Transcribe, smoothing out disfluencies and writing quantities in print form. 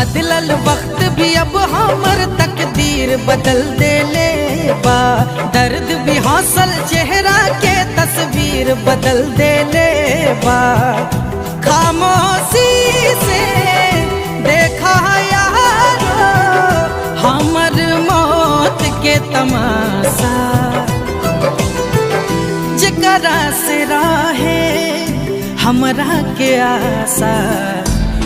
बदलल वक्त भी अब हमर तकदीर बदल देले बा। दर्द भी हौसल चेहरा के तस्वीर बदल देले बा। खामोशी से देखा यारो हमर मौत के तमाशा। जकरा से रहे हमरा के आशा